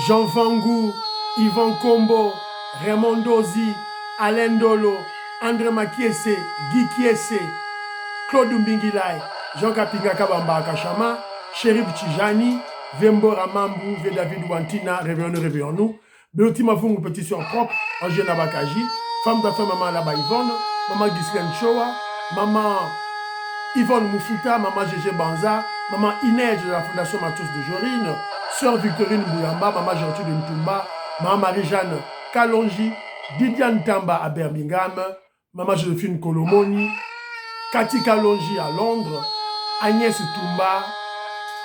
Jean Vangou, Yvan Kombo, Raymond Dozi, Alain Dolo, André Makiese, Guy Kiese, Claude Mbingilai, Jean Kapinga Kabamba Kachama, Chérif Tijani, Vembo Ramambou, V. David Wantina, réveillons-nous. Beloti Mavungu, petit soeur propre, Angèle Abakaji, femme d'affaires maman Laba Yvonne, maman Ghislaine Choa, maman Yvonne Moufuta, maman Gégé Banza, maman Inès de la Fondation Matos de Jorine, sœur Victorine Bouyamba, maman Gertrude Ntumba, maman Marie-Jeanne Kalonji, Didiane Tamba à Birmingham, maman Joséphine Kolomoni, Cathy Kalonji à Londres, Agnès Tumba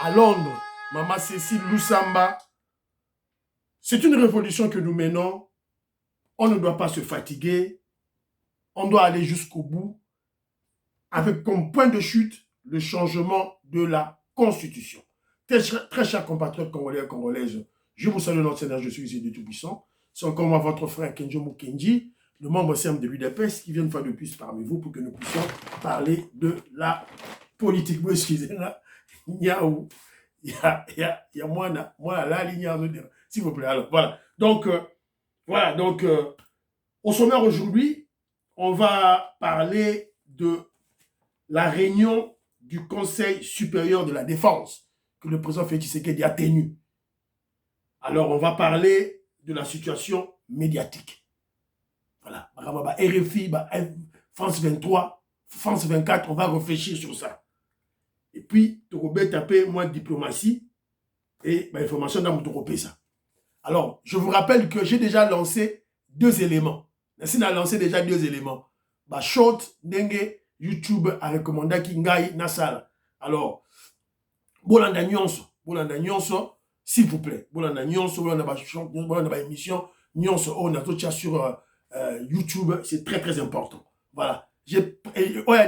à Londres, maman Cécile Loussamba. C'est une révolution que nous menons. On ne doit pas se fatiguer. On doit aller jusqu'au bout avec comme point de chute le changement de la Constitution. Très chers compatriotes congolais et congolaises, je vous salue notre Seigneur, je suis ici de Tout-Puissant. C'est encore moi, votre frère Kenjo Mukenji, le membre CM de l'UDPS, qui vient une fois de plus parmi vous pour que nous puissions parler de la politique. Vous excusez-moi, il y a moi là, s'il vous plaît. Alors, voilà. Donc, au sommaire aujourd'hui, on va parler de la réunion du Conseil supérieur de la défense que le président Félix Tshisekedi a tenue. Alors, on va parler de la situation médiatique. Voilà. RFI, France 23, France 24, on va réfléchir sur ça. Et puis, tu vas taper moins de diplomatie et information dans mon ça. Alors, je vous rappelle que j'ai déjà lancé 2 éléments. Merci a lancé déjà 2 éléments. Short, Dengue, YouTube a recommandé Kingai Nasala. Alors, Bolanda Nyonso, s'il vous plaît. Bolanda Nyonso, Bolanda émission, Nyonso, on a tout ça sur YouTube, c'est très très important. Voilà. J'ai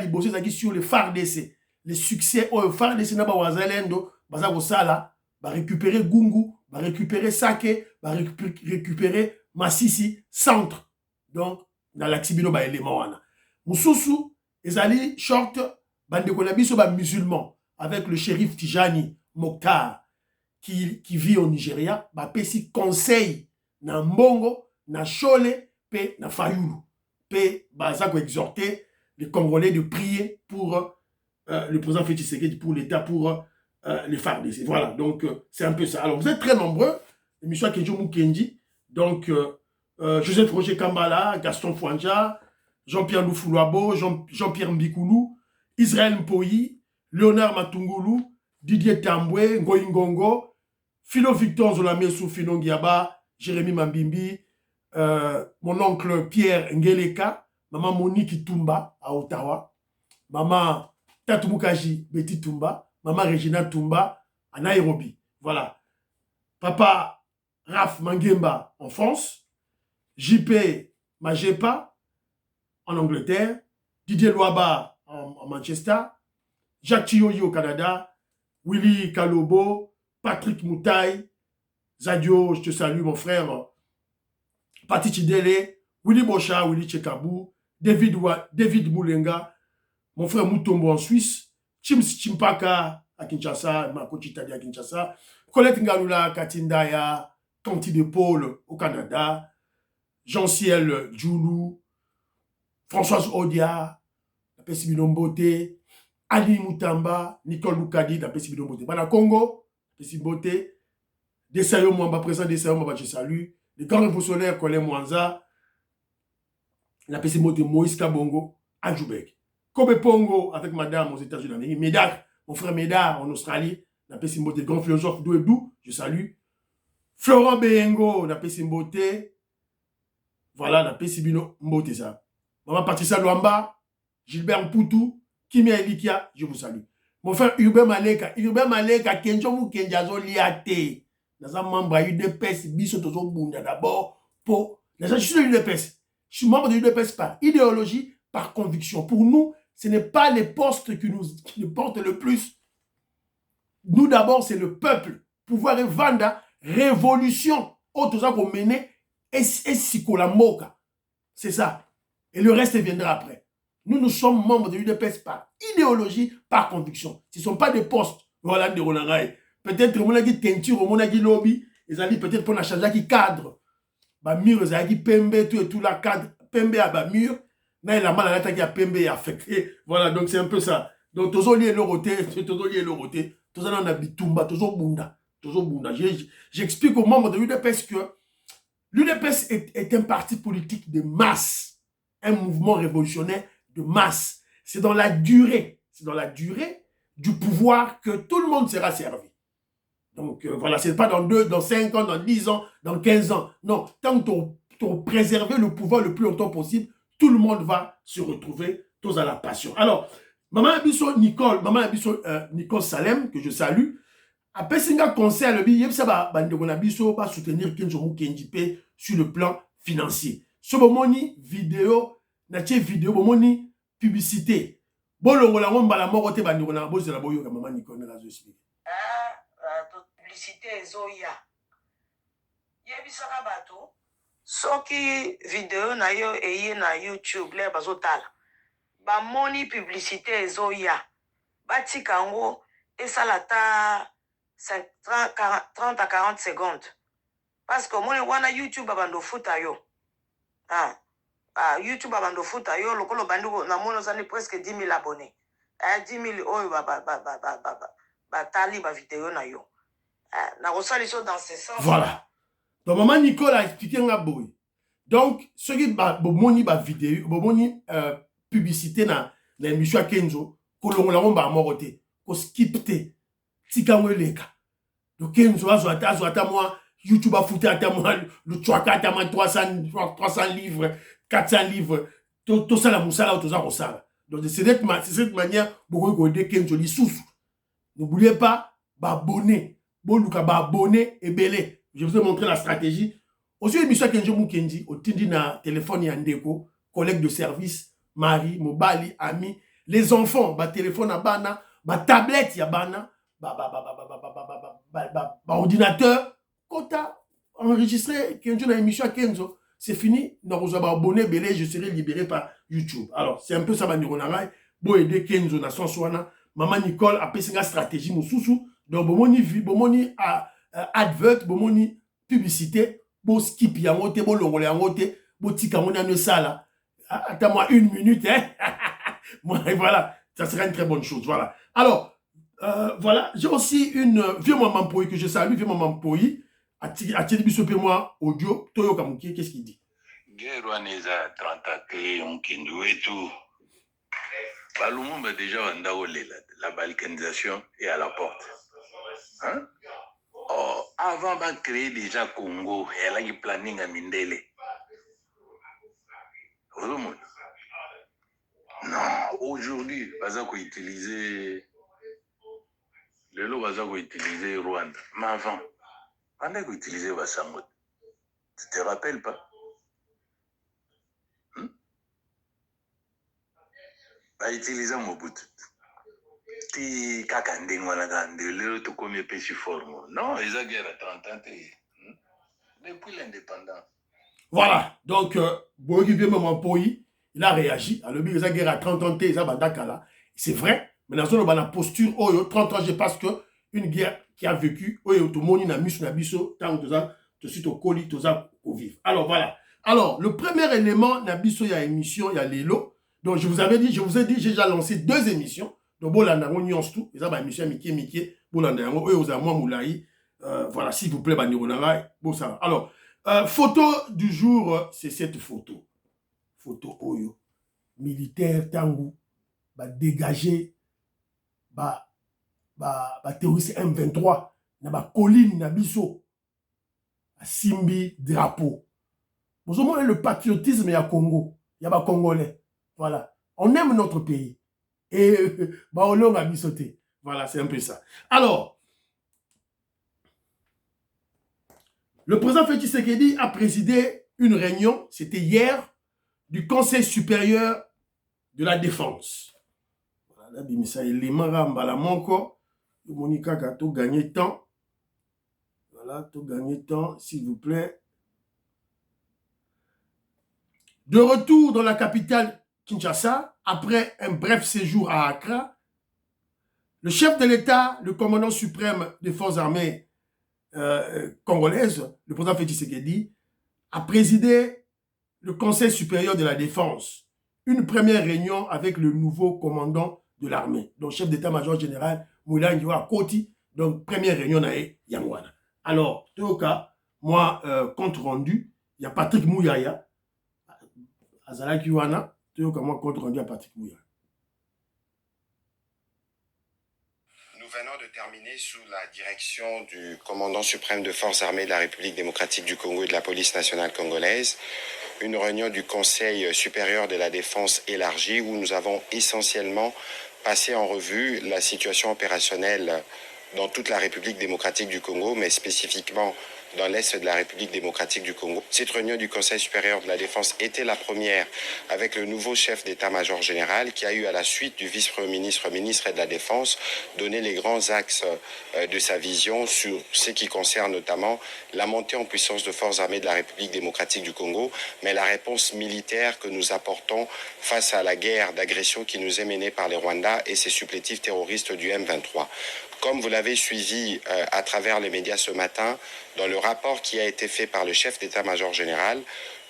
bossé sur le FARDC. Les succès, FARDC, n'a pas Wazalendo, Bazako Sala, va récupérer Gungu, va récupérer Sake, va récupérer Massissi, centre. Donc, dans l'Axibino, ba élément wana. Moussoussou, ezali short, bandekonabiso ba musulman, avec le shérif Tijani Mokhtar, qui vit au Nigeria, ba pesi conseil na Mbongo, na Chole, pe na Fayulu. Pe bazako exhorter les Congolais de prier pour le président Félix Tshisekedi, pour l'État, pour les FARDC. Voilà, donc c'est un peu ça. Alors, vous êtes très nombreux. L'émission Kenjo Mukendi, donc Joseph Roger Kambala, Gaston Fouanja, Jean-Pierre Loufoulouabo, Jean-Pierre Mbikoulou, Israël Mpoyi, Léonard Matungulu, Didier Tambwe, Ngoyi Ngongo, Philo Victor Zolamesou Finongiaba, Jérémy Mambimbi, mon oncle Pierre Ngeleka, maman Monique Tumba à Ottawa, maman Tatumukaji Betty Tumba, maman Regina Tumba à Nairobi. Voilà. Papa Raph Mangemba en France, JP Majepa en Angleterre, Didier Loaba en Manchester, Jacques Chioyi au Canada, Willy Kalobo, Patrick Moutaï, Zadio, je te salue mon frère, Pati Chidele, Willy Bocha, Willy Chekabou, David Boulenga, mon frère Moutombo en Suisse, Chims Chimpaka à Kinshasa, Marco Chitadi à Kinshasa, Colette Ngalula, Katindaya, Canty de Paul au Canada, Jean-Ciel Djoulou, Françoise Odia, la Pessibinombote, Ali Moutamba, Nicole Loukadi, la Pessibinombote. Bana Congo, Pessibombote, Desayo Mwamba, président Desayo Mwamba, je salue, le grand révolutionnaire Colin Mwanza, la Pessibombote Moïse Kabongo, à Djoubek. Kobe Pongo avec madame aux États-Unis, Médard, mon frère Médard en Australie, la Pessibombote, grand philosophe d'Ouebdou, je salue. Florent Beyengo, la Pessibombote, voilà, la Pessibino Mbote ça. Maman Patricia Luamba, Gilbert Mpoutou, Kimia Elikia, je vous salue. Mon frère Urbain Maleka, Kenjo Mukenjazo Liate. Dans un membre de l'UDPS, Biso Tozo Bunda d'abord, pour. Je suis de l'UDPS. Je suis membre de l'UDPS par idéologie, par conviction. Pour nous, ce n'est pas les postes qui nous portent le plus. Nous d'abord, c'est le peuple. Pouvoir et vanda, révolution. Autres gens qu'on menait, et Sikola Moka. C'est ça. Et le reste viendra après. Nous sommes membres de l'UDPS par idéologie, par conviction. Ce ne sont pas des postes. Voilà, de Rolangaï. Peut-être que mon a dit teinture, mon a dit lobby, ils allaient peut-être pour changer qui cadre. Bah mur, ils allaient pembe tout et tout la cadre, pembe à bas mur. Là, il a mal à l'attaque à pembe et affecté. Voilà, donc c'est un peu ça. Donc, toujours lié le roté, toujours lié le roté. Toujours on a bitumba, toujours bunda, toujours bunda. J'explique aux membres de l'UDPS que l'UDPS est un parti politique de masse, un mouvement révolutionnaire de masse. C'est dans la durée du pouvoir que tout le monde sera servi. Donc voilà, c'est pas dans 5 ans, dans 10 ans, dans 15 ans. Non, tant que tu as préservé le pouvoir le plus longtemps possible, tout le monde va se retrouver tous à la passion. Alors, maman Abisso Nicole Salem, que je salue, après Singa conseil le billet, ça va soutenir Kenzo Mukenjipe sur le plan financier. Ce moment vidéo, vidéo, moment publicité. Bon, le la mort te bandiko na bosse la boyo maman Nicole na zo explique. Publicité ezoya. Yebisaka bato soki vidéo na yo eye na YouTube le bazotala. Ba moni publicité ezoya. Batika ngo esala ta 30 à 40 secondes. Parce que moi, wana YouTube abando futa yo. YouTube abando futa yo, lokolo bandu na mono zani presque 10 000 abonnés. 10 000 oyo tali ba vidéo na yo. Na rosali so dans ce sens. Voilà. Donc maman Nicole a expliqué nga boy. Donc ceux qui bomoni ba vidéo, bomoni publicité na émission Kenzo, ko longola ngomba morote, ko skipte. Tikamweleka. Donc Kenzo azwata moi YouTube a foutu à moi le chouaka à moi 300 livres, 400 livres, tout ça la moussala tout ça rosala. Donc c'est cette manière beaucoup de Kenzo li sous. N'oubliez pas abonner. Boluka abonner et belé. Je vous ai montré la stratégie. Aussi émission Kenzo Mukendi au tindi na téléphone yandeko, collègue de service, mari, mobali, ami, les enfants, ba téléphone à bana, ba tablette ya bana. Ordinateur, quand tu as enregistré Kenzo dans l'émission Kenzo, c'est fini. Donc, vous avez abonné, belé, je serai libéré par YouTube. Alors, c'est un peu ça, Bandironaraï. Bon, aider Kenzo dans son soin. Maman Nicole a fait une stratégie, moussoussou. Donc, bomoni advert, bomoni publicité, bon skip yangote, bon longole yangote, bon tika moni ane sala. Attends-moi 1 minute, hein. Voilà, ça sera une très bonne chose. Voilà. Alors, voilà, j'ai aussi une vieux maman Poyi que je salue, vieux maman Poyi, à Télébisopé moi, audio, Toyo Kamuki, qu'est-ce qu'il dit? Guerwaneza 30 accueils, on kindu et tout. Balumumba déjà la balkanisation est à la porte. Hein? Oh, avant de créer déjà Congo, elle a eu planning à Mindele. Non, aujourd'hui, Bazako utiliser. Le lot va utiliser Rwanda. Mais avant, on a utilisé Bassango. Tu te rappelles pas? Bah, utiliser Mobutu. Ti kakande ngwana kande le to comme pêche forme. Non, ils ont guerre à 30 ans depuis l'indépendance. Voilà. Donc Boyi vient maman Poyi, il a réagi. Alors lui ils ont guerre à 30 ans ils ont bandakala. C'est vrai. Mais dans la posture, 30 ans, je pense que une guerre qui a vécu, tout le monde a mis sur la biso, tant que ça, tout de suite au colis, tout ça, au vivre. Alors voilà. Alors, le premier élément, il y a émission, il y a l'élo. Donc je vous ai dit, j'ai déjà lancé 2 émissions. Donc, Bolanda, on nuance tout. Et ça, bah, émission, Mickey, Bolanda, voilà, s'il vous plaît, Bandironara, bon, ça. Alors, photo du jour, c'est cette photo. Photo Oyo. Militaire, Tango, bah, dégagé. Terroriste M23 na ba colline na biso simbi drapeau. Vous avez le patriotisme ya Congo, ya ba congolais. Voilà, on aime notre pays et on a bisoté. Voilà, c'est un peu ça. Alors, le président Félix Tshisekedi a présidé une réunion, c'était hier, du Conseil supérieur de la défense. Voilà, bimisa élément rambala monko. Monica a tout gagné temps. Voilà, tout gagné temps, s'il vous plaît. De retour dans la capitale Kinshasa, après un bref séjour à Accra, le chef de l'État, le commandant suprême des forces armées, congolaise, le président Félix Tshisekedi a présidé le Conseil supérieur de la défense, une première réunion avec le nouveau commandant de l'armée, donc chef d'état-major général Moulangiwa Koti, donc première réunion à Yangwana. Alors, en tout cas, moi, compte rendu, il y a Patrick Mouyaya, Azala Kiwana, en tout cas, moi, compte rendu à Patrick Mouyaya. Nous venons de terminer sous la direction du commandant suprême de forces armées de la République démocratique du Congo et de la police nationale congolaise, une réunion du Conseil supérieur de la défense élargie où nous avons essentiellement passé en revue la situation opérationnelle dans toute la République démocratique du Congo, mais spécifiquement dans l'Est de la République démocratique du Congo. Cette réunion du Conseil supérieur de la défense était la première avec le nouveau chef d'état-major général qui a eu à la suite du vice-premier ministre, ministre de la Défense, donné les grands axes de sa vision sur ce qui concerne notamment la montée en puissance de forces armées de la République démocratique du Congo, mais la réponse militaire que nous apportons face à la guerre d'agression qui nous est menée par les Rwandais et ses supplétifs terroristes du M23. Comme vous l'avez suivi à travers les médias ce matin, dans le rapport qui a été fait par le chef d'état-major général,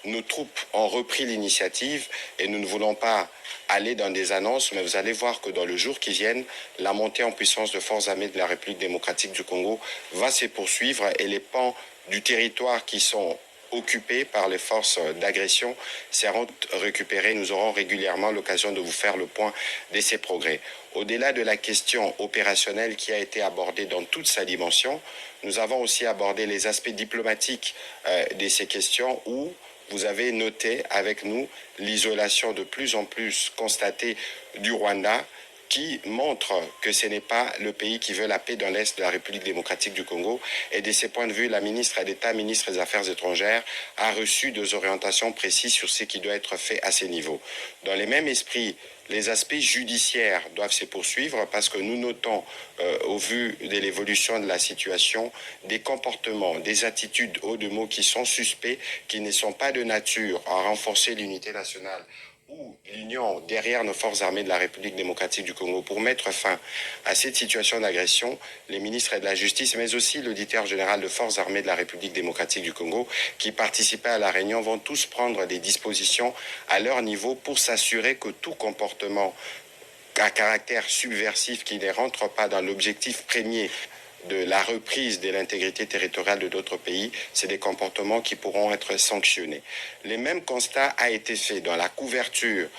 nos troupes ont repris l'initiative et nous ne voulons pas aller dans des annonces, mais vous allez voir que dans le jour qui viennent, la montée en puissance de forces armées de la République démocratique du Congo va se poursuivre et les pans du territoire qui sont occupés par les forces d'agression seront récupérés. Nous aurons régulièrement l'occasion de vous faire le point de ces progrès. Au-delà de la question opérationnelle qui a été abordée dans toute sa dimension, nous avons aussi abordé les aspects diplomatiques de ces questions où vous avez noté avec nous l'isolation de plus en plus constatée du Rwanda, qui montre que ce n'est pas le pays qui veut la paix dans l'Est de la République démocratique du Congo. Et de ce point de vue, la ministre d'État, ministre des Affaires étrangères, a reçu des orientations précises sur ce qui doit être fait à ces niveaux. Dans le même esprit, les aspects judiciaires doivent se poursuivre parce que nous notons, au vu de l'évolution de la situation, des comportements, des attitudes, haut de mots, qui sont suspects, qui ne sont pas de nature à renforcer l'unité nationale ou l'union derrière nos forces armées de la République démocratique du Congo pour mettre fin à cette situation d'agression. Les ministres de la Justice, mais aussi l'auditeur général de forces armées de la République démocratique du Congo, qui participaient à la réunion, vont tous prendre des dispositions à leur niveau pour s'assurer que tout comportement à caractère subversif qui ne rentre pas dans l'objectif premier de la reprise de l'intégrité territoriale de d'autres pays, c'est des comportements qui pourront être sanctionnés. Le même constat a été fait dans la couverture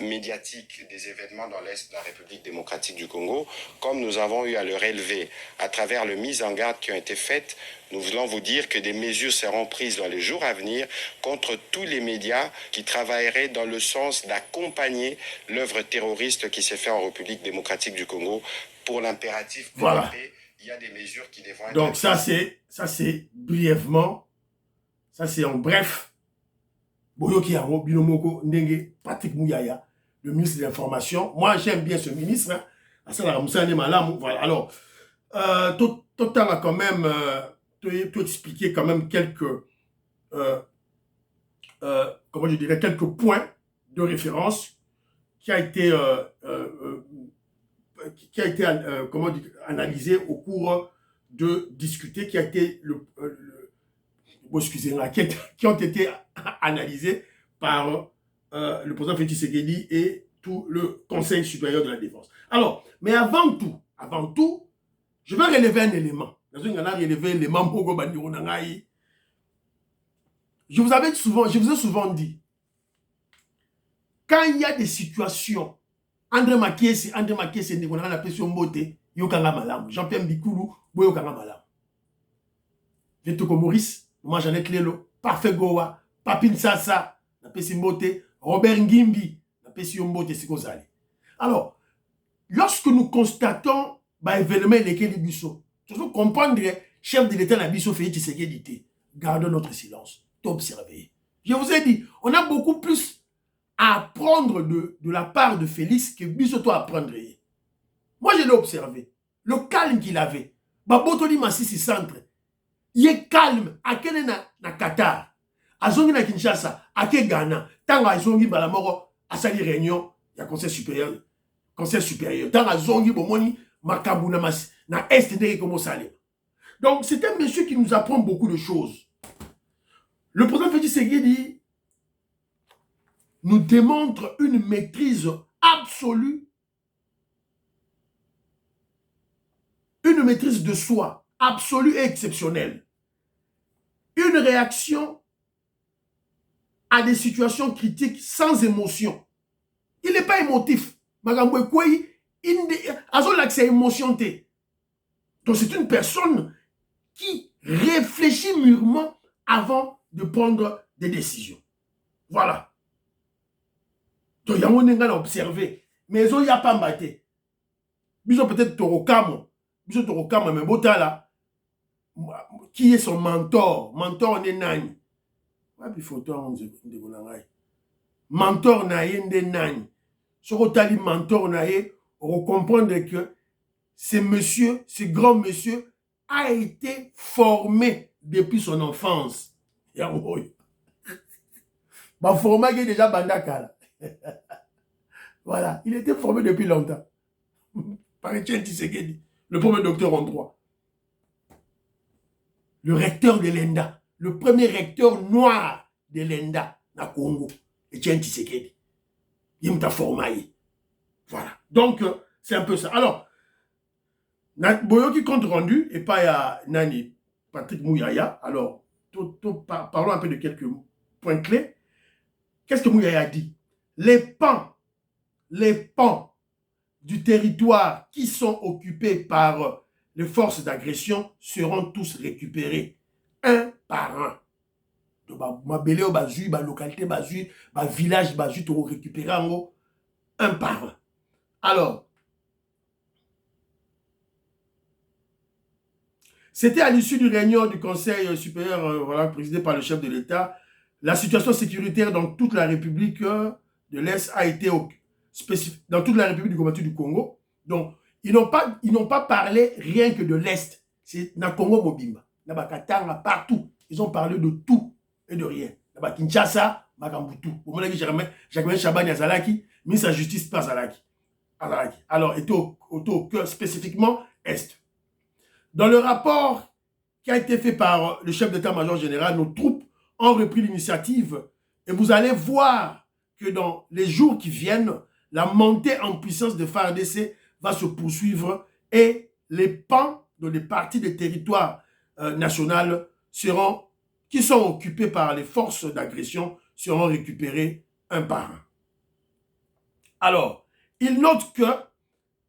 médiatique des événements dans l'Est de la République démocratique du Congo, comme nous avons eu à le relever à travers les mises en garde qui ont été faites. Nous voulons vous dire que des mesures seront prises dans les jours à venir contre tous les médias qui travailleraient dans le sens d'accompagner l'œuvre terroriste qui s'est faite en République démocratique du Congo pour l'impératif de la paix. Il y a des mesures qui devront être... Donc ça c'est brièvement, ça c'est en bref, Boyoki Yango, Binomoko, Ndenge, Patrick Mouyaya, le ministre de l'Information. Moi j'aime bien ce ministre, hein. Voilà. Alors, Total a quand même tout expliqué quand même quelques, comment je dirais, quelques points de référence qui a été comment dire, analysé au cours de discuter, qui a été excusez-moi, qui ont été analysés par le président Félix Tshisekedi et tout le Conseil supérieur de la défense. Alors, mais avant tout, je vais relever un élément. Je vous ai souvent dit, quand il y a des situations, André Makiesi, on a appelé sur Mbote, Yokanga Malam, Jean-Pierre Mbikulu, Boyokanga Malam. Vetoko Maurice, moi Jeannette Lelo, Parfait Gowa, Papin Sasa, Napesi Mbote, Robert Ngimbi, Napesi Mbote, Sikozali. Alors, lorsque nous constatons l'événement lesquels les Bissot, il faut comprendre, chef de l'État, la Bissot fait Tshisekedi, gardons notre silence, t'observer. Je vous ai dit, on a beaucoup plus à apprendre de la part de Félix que Bissot à apprendre. Moi, je l'ai observé. Le calme qu'il avait. Babotoli Massisi Centre. Il est calme. À quel na Qatar. À Zongi na Kinshasa. À quel Ghana. Tant à Zongi Balamoro. À Sali Réunion. Il y a conseil supérieur. Conseil supérieur. Tant à Zongi Bomoni. Makabou na Est de Komo Salé. Donc, c'est un monsieur qui nous apprend beaucoup de choses. Le président Félix Tshisekedi nous démontre une maîtrise absolue, une maîtrise de soi absolue et exceptionnelle. Une réaction à des situations critiques sans émotion. Il n'est pas émotif. Magambo Ekweyi, azo l'accès émotion. Donc c'est une personne qui réfléchit mûrement avant de prendre des décisions. Voilà. Donc il y a un observé. Mais il n'y a pas mbaté. Ils ont peut-être Torokamo. Ils ont Torokamo, mais Botala. Qui est son mentor? Mentor n'est nani. Mentor naye nde nani. Ce que mentor naye, on comprendre que ce monsieur, ce grand monsieur, a été formé depuis son enfance. Formé qui est déjà bandakala. Voilà, il était formé depuis longtemps. Par Etienne Tshisekedi, le premier docteur en droit. Le recteur de l'ENDA, le premier recteur noir de l'ENDA, na Congo, Etienne Tshisekedi. Il m'a formé. Voilà. Donc, c'est un peu ça. Alors, Boyoki compte rendu, et pas à Nani, Patrick Mouyaya. Alors, parlons un peu de quelques points clés. Qu'est-ce que Mouyaya dit? Les pans du territoire qui sont occupés par les forces d'agression seront tous récupérés, un par un. Donc, ma belé au bazu, ma localité bazu, ma village bazu, tu récupérer un par un. Alors, c'était à l'issue d'une réunion du Conseil supérieur, voilà, présidé par le chef de l'État. La situation sécuritaire dans toute la République de l'Est a été spécifique, dans toute la République démocratique du Congo. Donc, ils n'ont pas parlé rien que de l'Est. C'est dans le Congo Mobimba, dans le Katanga, partout. Ils ont parlé de tout et de rien. Dans Kinshasa, Makambutu. Au moment où Jacques Chabani Azalaki, ministre de la Justice par Azalaki. Alors, était au cœur spécifiquement Est. Dans le rapport qui a été fait par le chef d'état-major général, nos troupes ont repris l'initiative et vous allez voir que dans les jours qui viennent, la montée en puissance de FARDC va se poursuivre et les pans de les parties des territoires nationaux qui sont occupés par les forces d'agression seront récupérés un par un. Alors, il note que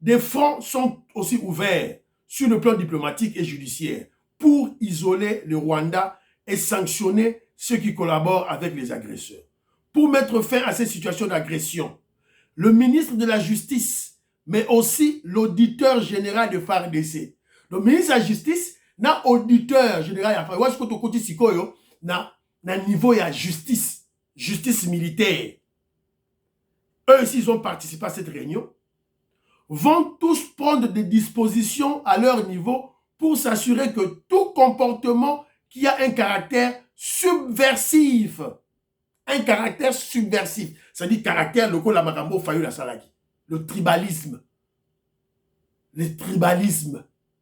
des fronts sont aussi ouverts sur le plan diplomatique et judiciaire pour isoler le Rwanda et sanctionner ceux qui collaborent avec les agresseurs. Pour mettre fin à ces situations d'agression, le ministre de la Justice, mais aussi l'auditeur général de FARDC. Le ministre de la Justice n'a auditeur général de FARDC. Est-ce que tu côté Sikoyo na niveau de justice militaire. Eux aussi, ils ont participé à cette réunion. Vont tous prendre des dispositions à leur niveau pour s'assurer que tout comportement qui a un caractère subversif, c'est-à-dire caractère local la Makambo Fayou la Salaki, le tribalisme.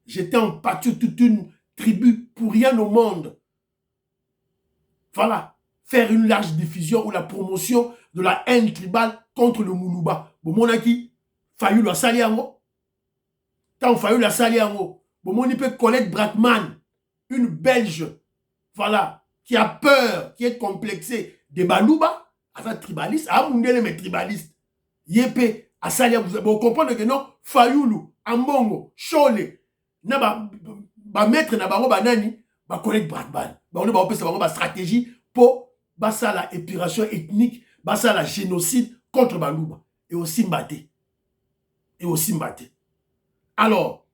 J'étais en pâture toute une tribu pour rien au monde. Voilà, faire une large diffusion ou la promotion de la haine tribale contre le Moulouba. Bon, mon aki, Fayou la Saliango. Tant Fayou la Saliango. Bon, mon peut Colette Bratman, une Belge, voilà, qui a peur, qui est complexée de Balouba, à sa tribaliste, à Mundele, mais tribaliste. Yépé, à Salia, vous comprenez que non, Fayoulou, Ambongo, Chole, na ba maître na bango banani, ba Colette Bratman. Ba on ba opesa bango ba stratégie pour basa la épuration ethnique, basa la génocide contre Balouba. Et aussi Mbaté. Alors,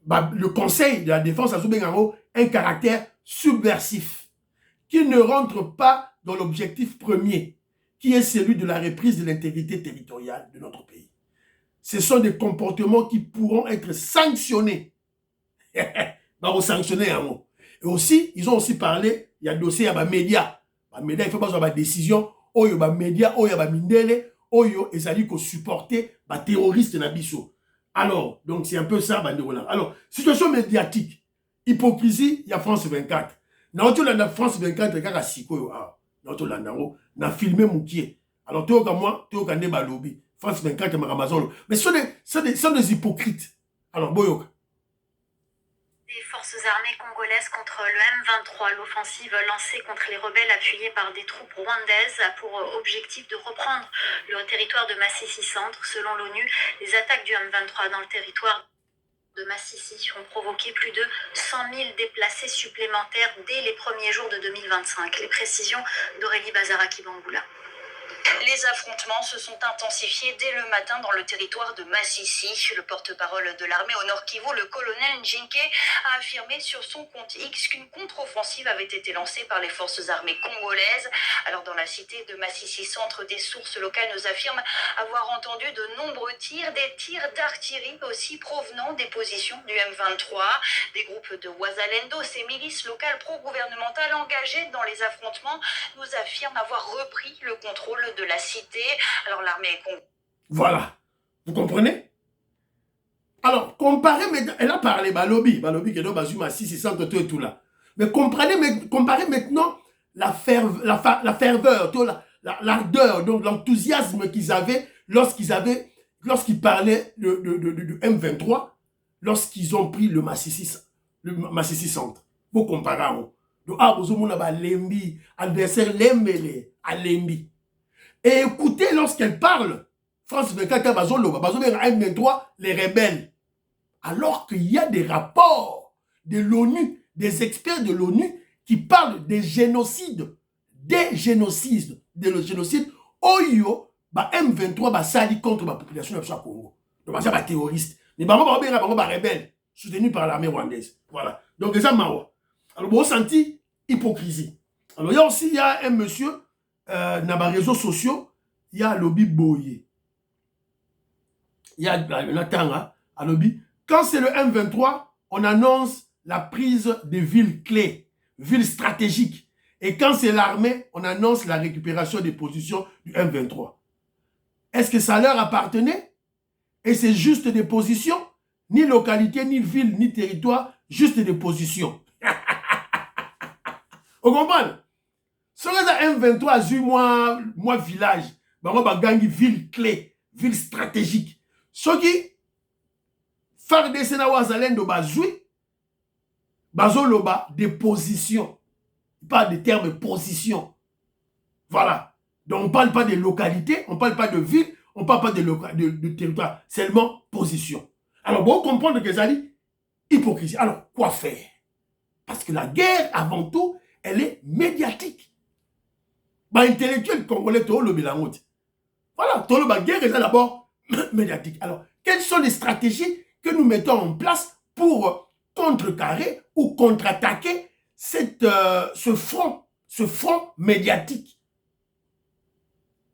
le Conseil de la Défense a un caractère subversif qui ne rentre pas dans l'objectif premier, qui est celui de la reprise de l'intégrité territoriale de notre pays. Ce sont des comportements qui pourront être sanctionnés. Et aussi, ils ont aussi parlé, il y a dossier, il y a des médias. Les médias, il faut pas avoir des décisions. Il y a des médias, il y a des mindele, il y a des supporter les terroristes. Alors, donc c'est un peu ça, Banderola. Alors, situation médiatique. Hypocrisie, il y a France 24. Dans la France 24, il y a Siko. Na filmé Moukier. Alors, tu as moi, tu as des balobi. France 24, il y a Amazon. Mais ce sont des hypocrites. Alors, Boyok. Des forces armées congolaises contre le M23, l'offensive lancée contre les rebelles appuyés par des troupes rwandaises a pour objectif de reprendre le territoire de Massissi Centre. Selon l'ONU, les attaques du M23 dans le territoire de Massissi ont provoqué plus de 100 000 déplacés supplémentaires dès les premiers jours de 2025. Les précisions d'Aurélie Bazaraki-Bangoula. Les affrontements se sont intensifiés dès le matin dans le territoire de Massissi. Le porte-parole de l'armée au Nord Kivu, le colonel Njinke, a affirmé sur son compte X qu'une contre-offensive avait été lancée par les forces armées congolaises. Alors dans la cité de Massissi Centre, des sources locales nous affirment avoir entendu de nombreux tirs, des tirs d'artillerie aussi provenant des positions du M23. Des groupes de Wazalendo, ces milices locales pro-gouvernementales engagées dans les affrontements, nous affirment avoir repris le contrôle de la cité. Alors l'armée est Voilà. Vous comprenez? Alors, comparez, elle a parlé, Balobi qui est dans Bazuma 600 et tout là. Mais comparez maintenant la ferveur, l'ardeur, donc l'enthousiasme qu'ils avaient lorsqu'ils parlaient du M23, lorsqu'ils ont pris le Massissi Centre. Vous comparez. Donc, vous avez adversaire Lembele, à Lembi. Et écoutez, lorsqu'elle parle, France 24, M23, les rebelles. Alors qu'il y a des rapports de l'ONU, des experts de l'ONU qui parlent des génocides. Oyo, M23 sali contre la population de Congo. Donc, c'est un terroriste. Mais c'est un rebelle, soutenu par l'armée rwandaise. Voilà. Donc, c'est ça, Mawa. Alors, vous sentez hypocrisie. Alors, il y a un monsieur, dans les réseaux sociaux, il y a lobby Boye. Il y a Natanga, à lobby. Quand c'est le M23, on annonce la prise des villes clés, villes stratégiques. Et quand c'est l'armée, on annonce la récupération des positions du M23. Est-ce que ça leur appartenait? Et c'est juste des positions? Ni localité, ni ville, ni territoire, juste des positions. Vous comprenez? Si on a M23 à moi village, on va gagner ville clé, ville stratégique. Ce qui faire des Sénawazalen de Bazoui, Bazoloba, des positions. Pas de termes position. Voilà. Donc on ne parle pas de localité, on ne parle pas de ville, on ne parle pas de territoire, seulement position. Alors, vous comprenez que ça dit hypocrisie. Alors, quoi faire? Parce que la guerre, avant tout, elle est médiatique. Intellectuel congolais, tout le bilan. Voilà, tout le guerre est d'abord médiatique. Alors, quelles sont les stratégies que nous mettons en place pour contrecarrer ou contre-attaquer ce front médiatique?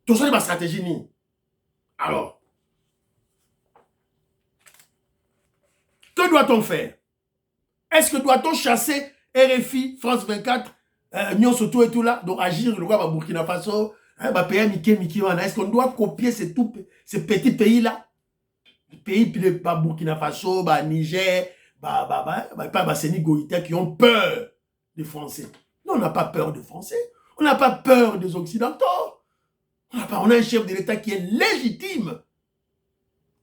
Tout ça, c'est ma stratégie. Alors, que doit-on faire? Est-ce que doit-on chasser RFI, France 24, Nyon Soto et tout là, donc agir le roi Burkina Faso, pays Miki, est-ce qu'on doit copier ces petits pays-là? Les pays Burkina Faso, Niger, Sénégal, Goïta qui ont peur des Français. Non, on n'a pas peur des Français. On n'a pas peur des Occidentaux. On a un chef de l'État qui est légitime.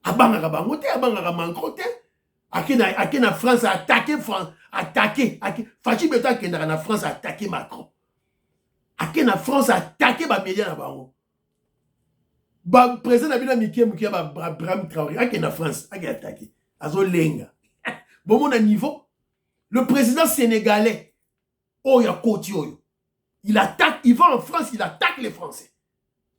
Abangara Bangote, Abangara Mankrote. La France a attaqué Fachi Beta qui la France a attaqué Macron. La France a attaqué les médias. Le président Nabila Miké Bram Traoré, la France a attaqué. Azolenga. Bon, mon niveau, le président sénégalais, il attaque, il va en France, il attaque les Français.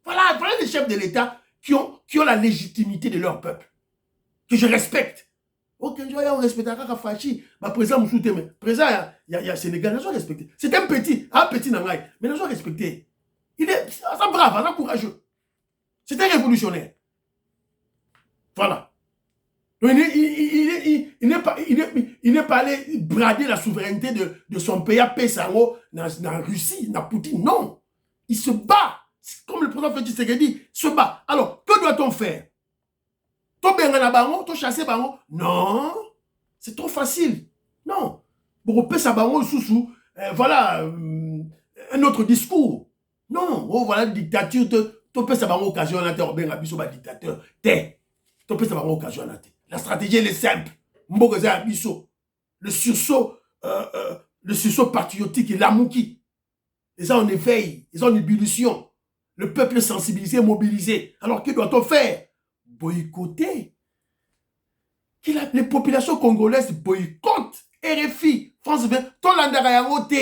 Voilà les chefs de l'État qui ont la légitimité de leur peuple, que je respecte. Ok, je vais respecter Fachi. Président Moussouté, président, il y a Sénégal, je dois respecter. C'est un petit Nangaï, mais je dois respecter. Il est brave, courageux. C'est un révolutionnaire. Voilà. Il n'est pas allé brader la souveraineté de son pays à Pessango dans Russie, dans Poutine. Non. Il se bat. Comme le président Félix Tshisekedi se bat. Alors, que doit-on faire? To bengana bango, to chasser bango. Non, c'est trop facile. Non. Pour pesa bango sous voilà un autre discours. Non, oh voilà dictature to pesa bango occasion na te benga biso ba dictateur. Te. To pesa bango occasion na te. La stratégie elle est simple. Mboko za biso. Le sursaut patriotique et l'amouki. Et ça en éveil, ils ont une ébullition. Le peuple est sensibilisé, mobilisé. Alors que doit-on faire? Boycotter. Les populations congolaises boycottent RFI, France 20, ton landarayangote.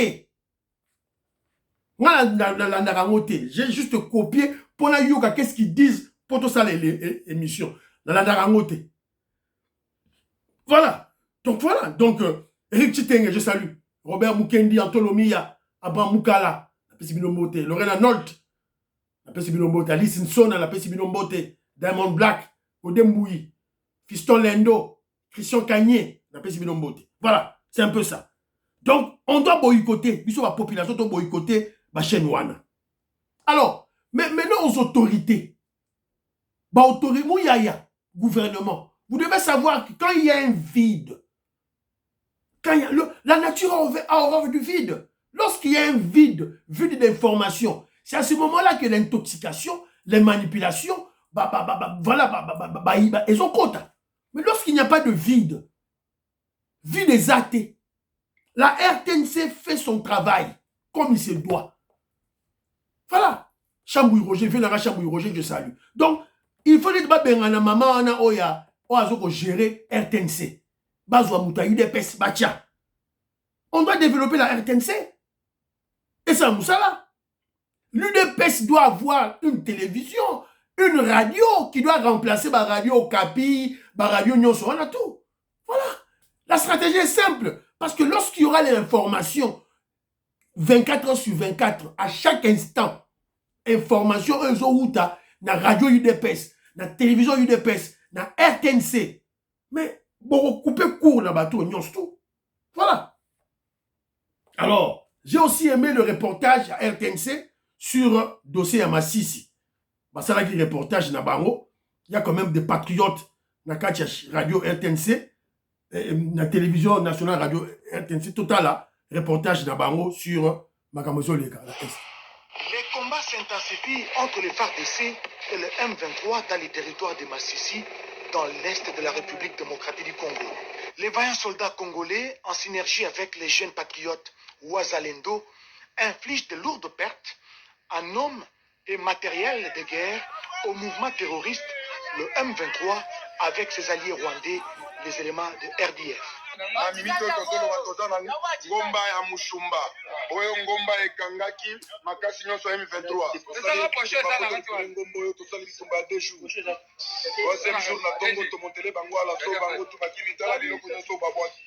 J'ai juste copié pour la yoga, qu'est-ce qu'ils disent pour tout ça, les émissions. Landarayangote. Voilà. Donc, Eric Chitenge, je salue. Robert Mukendi, Antolomia, Abraham Moukala, la Pessibinombote, Lorena Nolt, la Pessibinombote, Alice Nson, la Pessibinombote, Diamond Black, Odemboui, Fiston Lendo, Christian Kanye, la Pessibinombote. Voilà, c'est un peu ça. Donc, on doit boycotter, puisque la population doit boycotter la chaîne Wana. Alors, mais maintenant aux autorités, gouvernement, vous devez savoir que quand il y a un vide, la nature a horreur du vide. Lorsqu'il y a un vide d'information, c'est à ce moment-là que l'intoxication, les manipulations, elles ont compte. Mais lorsqu'il n'y a pas de vide des athées, la RTNC fait son travail comme il se doit. Voilà. Chambouille Roger, Vénara Chambouille Roger, je salue. Donc, il faut dire que maman oya gérer RTNC. On doit développer la RTNC. Et ça, Moussala. L'UDPS doit avoir une télévision, une radio qui doit remplacer la radio Okapi, la radio Nyonso, on a tout. Voilà. La stratégie est simple. Parce que lorsqu'il y aura les informations, 24 heures sur 24, à chaque instant, information, na radio UDPS, na télévision UDPS, na RTNC. Mais, bon, couper court dans le bateau, Nyonso. Voilà. Alors, j'ai aussi aimé le reportage à RTNC sur dossier à Massissi. C'est là qu'il y a un reportage na Bango. Il y a quand même des patriotes na radio RTNC, la télévision nationale radio RTNC, total là, reportage na Bango sur Makamozo Leka. Les combats s'intensifient entre les FARDC et le M23 dans les territoires de Massissi, dans l'est de la République démocratique du Congo. Les vaillants soldats congolais, en synergie avec les jeunes patriotes Ouazalendo, infligent de lourdes pertes en hommes et matériel de guerre au mouvement terroriste, le M23, avec ses alliés rwandais, les éléments de RDF. Ngomba ya Mushumba oyo ngomba ekangaki makasi nyonso ya M23 ngombo to sali Mushumba 2 jours troisième jour na tongo to montele bango ala so bango to bakimi tala biloko nyonso babwaki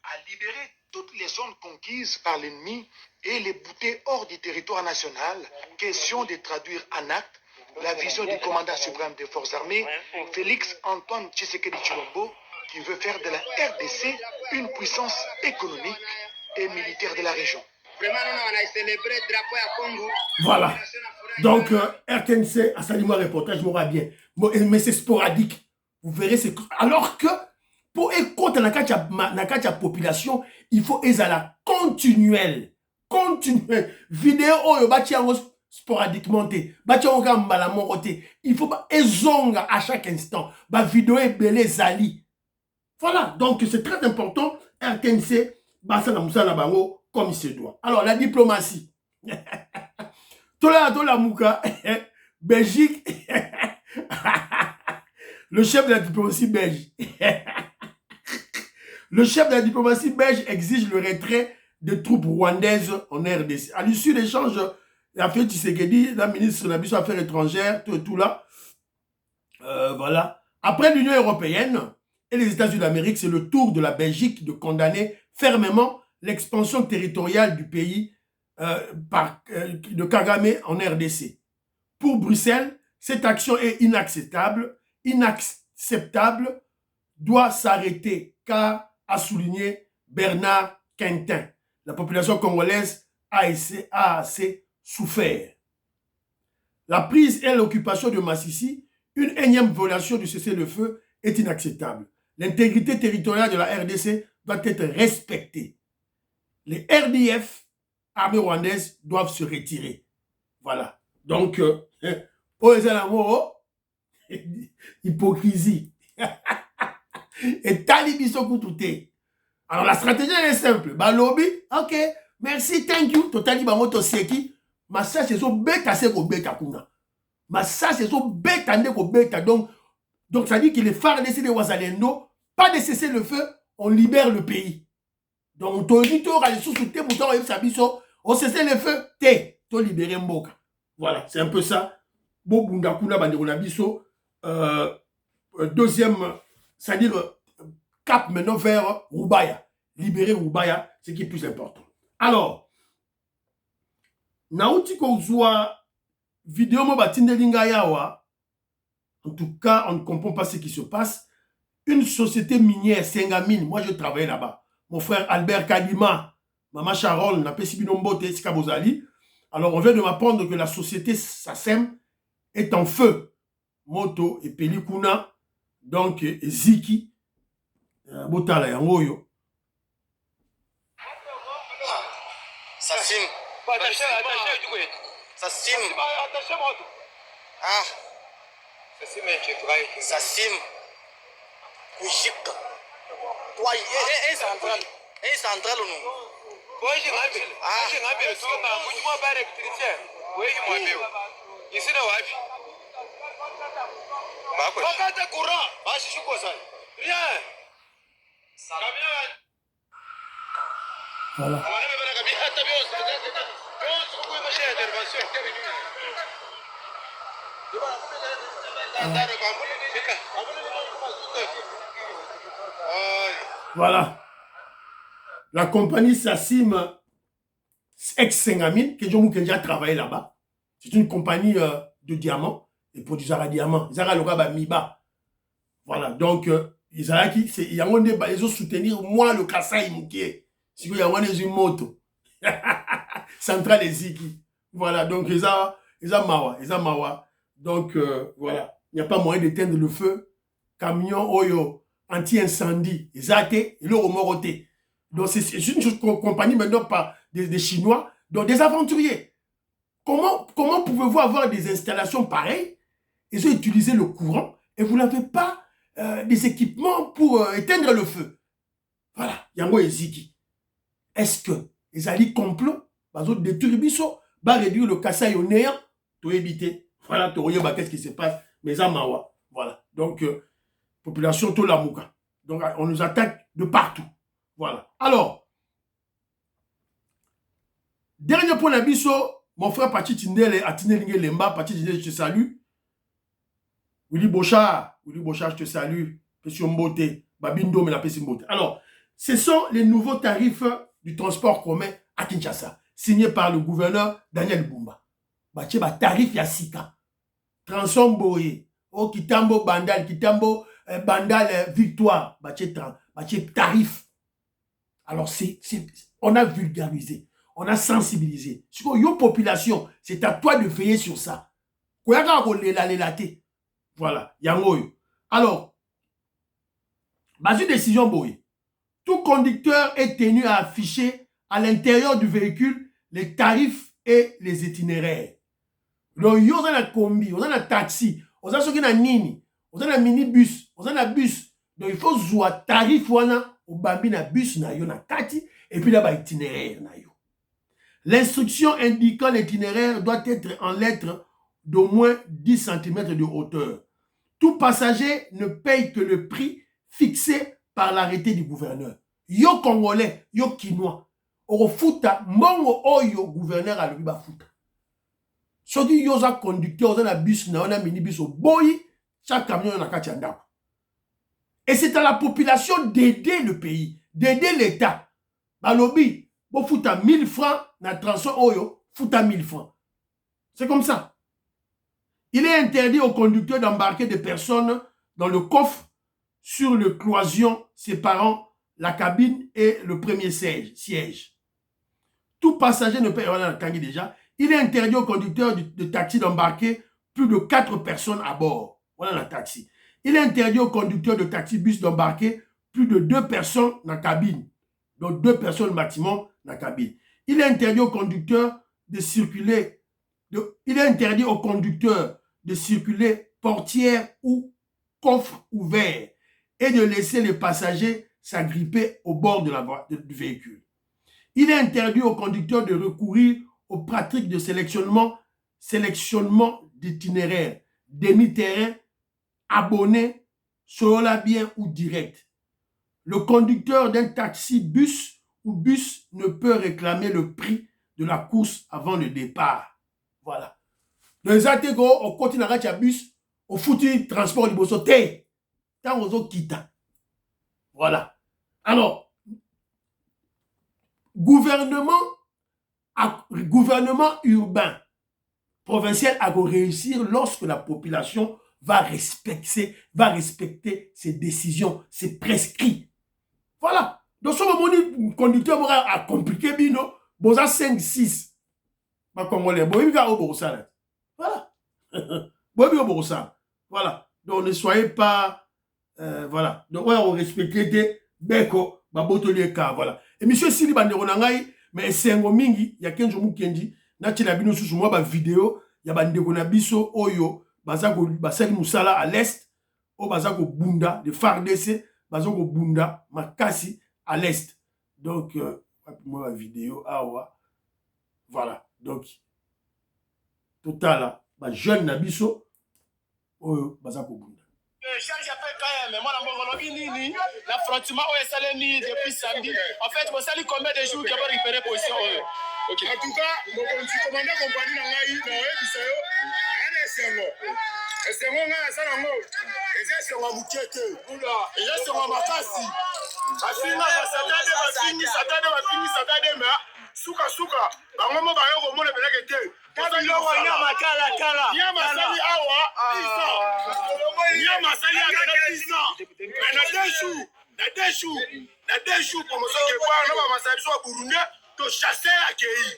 à libérer toutes les zones conquises par l'ennemi et les bouter hors du territoire national. Question de traduire en acte la vision du commandant suprême des forces armées, Félix Antoine Tshisekedi Tshilombo, qui veut faire de la RDC une puissance économique et militaire de la région. Voilà. Donc, RTNC, à Salimoa reportage, m'aura bien. Mais c'est sporadique. Vous verrez, c'est... Alors que, pour écouter la population, il faut être à la continuelle. Vidéo, sporadiquement, il faut pas ezonga à chaque instant. Vidéo est belé zali. Voilà, donc c'est très important. RTNC, comme il se doit. Alors, la diplomatie. Tola Mouka, Belgique, le chef de la diplomatie belge. Le chef de la diplomatie belge exige le retrait des troupes rwandaises en RDC. À l'issue d'échanges, la fait Tshisekedi, la ministre de la Affaires étrangères, tout là. Voilà. Après l'Union européenne et les États-Unis d'Amérique, c'est le tour de la Belgique de condamner fermement l'expansion territoriale du pays de Kagame en RDC. Pour Bruxelles, cette action est inacceptable, doit s'arrêter, car, a souligné Bernard Quintin, la population congolaise a assez souffert. La prise et l'occupation de Massissi, une énième violation du cessez-le-feu, est inacceptable. L'intégrité territoriale de la RDC doit être respectée. Les RDF, armées rwandaises, doivent se retirer. Voilà. Donc, hypocrisie. Et talibiso koutoute. Alors, la stratégie elle est simple. Balobi, ok, merci, thank you. Totali bamoto seki. Ma ça, c'est so bêta, c'est ko bêta kuna. Ma ça, c'est so bêta, ne ko bêta. Donc, ça dit que les phares de Wazalendo, pas de cesser le feu, on libère le pays. Donc, on dit, on cesse le feu, on libère Mboka. Voilà, c'est un peu ça. Deuxième, c'est-à-dire cap maintenant vers Roubaya. Libérer Roubaya, ce qui est plus important. Alors, Naouti Kozua, vidéo Mobatinde Lingayawa, en tout cas, on ne comprend pas ce qui se passe. Une société minière, Sengamine, moi je travaillais là-bas. Mon frère Albert Kadima, Maman Charol, Napesibinombote, Sikabozali. Alors, on vient de m'apprendre que la société SACEM est en feu. Moto et Pelikuna, donc Ziki, Botala Yangoyo. SACEM. SACEM. Ah. SACEM. Kouchika. Toi, un central. Un central ou non? Voilà. Voilà. La compagnie Sassim ex-Sengamine, que j'ai déjà travaillé là-bas. C'est une compagnie de diamants et produisent à diamants. Ils ont Miba. Voilà. Donc, ils ont soutenir moi le Kassai Moukié. Si vous avez une moto. Centrale et Ziki. Voilà. Donc, ils ont Mawa. Donc, voilà. Il n'y a pas moyen d'éteindre le feu. Camion, Oyo, anti-incendie. Ils ont été, ils l'ont remorté. Donc, c'est une compagnie maintenant par des Chinois, donc des aventuriers. Comment pouvez-vous avoir des installations pareilles? Ils ont utilisé le courant et vous n'avez pas des équipements pour éteindre le feu. Voilà, Yango et Ziki. Est-ce que les alliés complot, détruire Bisso, va réduire le Kassai au néant, pour éviter? Voilà, qu'est-ce qui se passe? Mais à Mawa. Voilà. Donc, population Tolamouka. Donc, on nous attaque de partout. Voilà. Alors, dernier point d'abisso, mon frère Pachi Tindele, Atinelingue Lemba, Pachi Tindele, je te salue. Willy Bochard, je te salue. Pession Mbote, Babindo, mais la Pession Mbote. Alors, ce sont les nouveaux tarifs du transport commun à Kinshasa, signés par le gouverneur Daniel Bumba. Bache ba tarif ya sika. Transom Boye, O Kitambo Bandal, Kitambo Bandal Victoire, bache tarif. Alors, on a vulgarisé, on a sensibilisé. Si vous avez une population, c'est à toi de veiller sur ça. Voilà, yangoyo. Alors, basé décision boy, tout conducteur est tenu à afficher à l'intérieur du véhicule les tarifs et les itinéraires. Donc, il y a un combi, on a un taxi, on a un nini, on a un minibus, on a un bus. Donc, il faut jouer tarif wana au bambi na bus na yo na kati et puis là ba itinéraire na yo. L'instruction indiquant l'itinéraire doit être en lettres d'au moins 10 cm de hauteur. Tout passager ne paye que le prix fixé par l'arrêté du gouverneur. Yo Congolais, yo Kinois, au futa mongo oyo gouverneur a le futa. Soki yo za conducteur za na bus na on a minibus au boyi, chaque camion na kati andako. Et c'est à la population d'aider le pays, d'aider l'État. Balobi, bon fouta 1000 francs, na transport oyo, fouta 1000 francs. C'est comme ça. Il est interdit aux conducteurs d'embarquer des personnes dans le coffre sur le cloison séparant la cabine et le premier siège. Tout passager ne paye, déjà, Il est interdit aux conducteurs de taxi d'embarquer plus de 4 personnes à bord. Voilà la taxi. Il est interdit aux conducteurs de taxi-bus d'embarquer plus de 2 personnes dans la cabine. Donc 2 personnes maximum dans la cabine. Il est interdit aux conducteurs de circuler. Il est interdit aux conducteurs de circuler portière ou coffre ouvert et de laisser les passagers s'agripper au bord du véhicule. Il est interdit aux conducteurs de recourir aux pratiques de sélectionnement d'itinéraires, demi-terrain, abonné, cela bien ou direct. Le conducteur d'un taxi-bus ou bus ne peut réclamer le prix de la course avant le départ. Voilà. Dans les articles, on continue à faire bus, on fout le transport du bosso. Tant on quitte. Voilà. Alors, gouvernement urbain, provincial a réussir lorsque la population va respecter ses décisions, ses prescrits. Voilà. Donc, ce moment, le conducteur a compliqué, bino, boza 5, 6. Ma congolais, voilà. Voilà. Donc, ne soyez pas, voilà. Donc, on respecte des beko, voilà. Et monsieur Sili Banderonangai, mais c'est un mingi, il y a 15 jours Mukendi, na bino sous moi ba vidéo, il y a bandekona biso oyo, bazako basaki musala à l'est, o bazako bunda de FARDC, bazako bunda makasi à l'est. Donc moi la vidéo awa. Voilà. Donc total là, ba jeune na biso oyo bazako bunda. Charge après quand même, moi la nini, l'affrontement au Salemi depuis samedi. En fait, vous savez combien de jours qu'il va récupérer position. Okay. En tout cas, mon commandant compagnie n'a pas eu esengo nga asala ngo eza esengo ya moke te eza esengo ya makasi basatade me suka bango mo bayo komona peleke te nyama asali awa nyama asali akana 10 ans na 2 jours promotion kebaa na bamasala biso ya burundi to chasser akei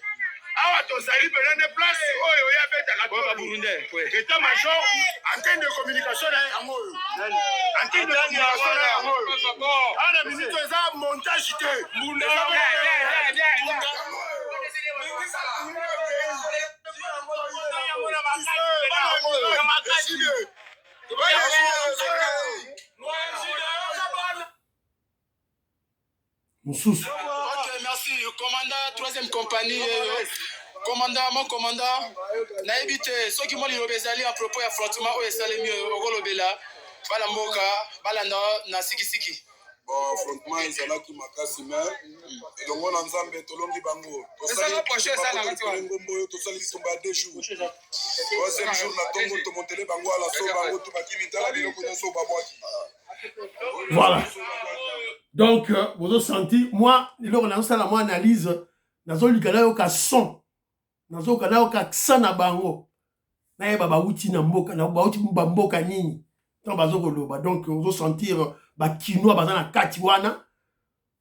awa tozali pelende place oyo ya betaka to état major antenne de communication na yango oyo antenne de communication na yango oyo ana minute eza montage te Moussous. Ok, merci. Commandant, 3e compagnie. Mon commandant. Naibite, ceux qui m'ont dit l'obésali à propos d'affrontement au Salemi au Golobela, Balamboka, Balanda, Nasikisiki. Bon, affrontement, ils sont là qui m'acassent, mais donc on a ensemble Tolongi Bango. C'est ça la prochaine, ça la Ngombo, tout ça, ils sont à 2 jours. 3e jour, na Tongo, to monter Bango à la Soba, tout baki mitala, biloko nyoso babwaki. Voilà. Donc, vous avez senti, moi, on a ça la analyse, dans le canal au son, dans le canal au sana bango, na baba uti na mboka, na baba uti mboka nini, donc vous avez sentir ba kinois bazana katiwana,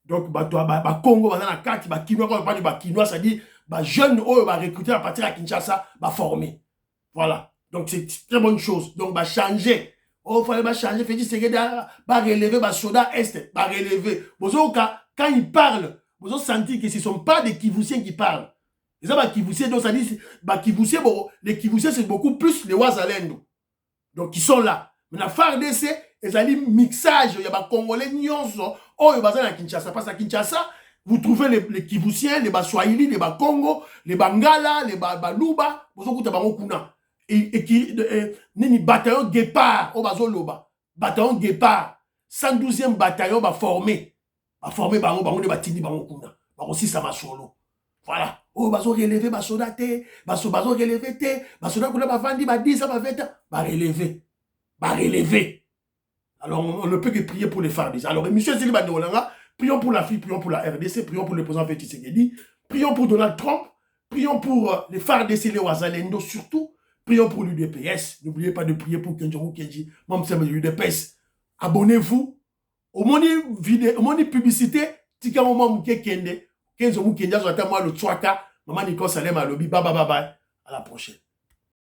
donc ba Congo bazana kati ba kinois quand on parle de ba kinois, ça dit ba jeune oyo ba recruter à partir de Kinshasa, ba former. Voilà. Donc c'est très bonne chose. Donc ba changer. Oh, il fallait changer, Félix Tshisekedi va relever, va soda est, va relever. Quand ils parlent, vous avez senti que ce ne sont pas des Kivussiens qui parlent. Les Kivussiens, donc ça dit, les Kivussiens, c'est beaucoup plus les Ouazalendo. Donc ils sont là. Mais la FARDC, ils ont dit mixage, il y a des Congolais, nyonso, oh, il y a Kinshasa. Parce qu'à Kinshasa, vous trouvez les Kivussiens, les Swahili, les Congo, les Bangala, les Baluba, vous avez écouté et qui nini bataillon Guépard au bazoloba bataillon Guépard 112e bataillon va former bango de batindi bango kuna aussi ça ma solo voilà oh bazo relever ba soda te bazo relever te basoda kuna ba vandi ba 10 ba 20 ba relever alors on ne peut que prier pour les FARDC. Alors monsieur Sili Banderonanga, prions pour la fille, prions pour la RDC, prions pour le président Félix Tshisekedi, prions pour Donald Trump, prions pour les FARDC, les Ouazalendo surtout. Prions pour l'UDPS. N'oubliez pas de prier pour Kenjou Kenji. Moi, je suis l'UDPS. Abonnez-vous. Au moni publicité, tika moment mouké kende. Kenjou Kenji, j'attends moi le Tchouaka. Maman Nicole Salem à lobby, bye bye bye bye. À la prochaine.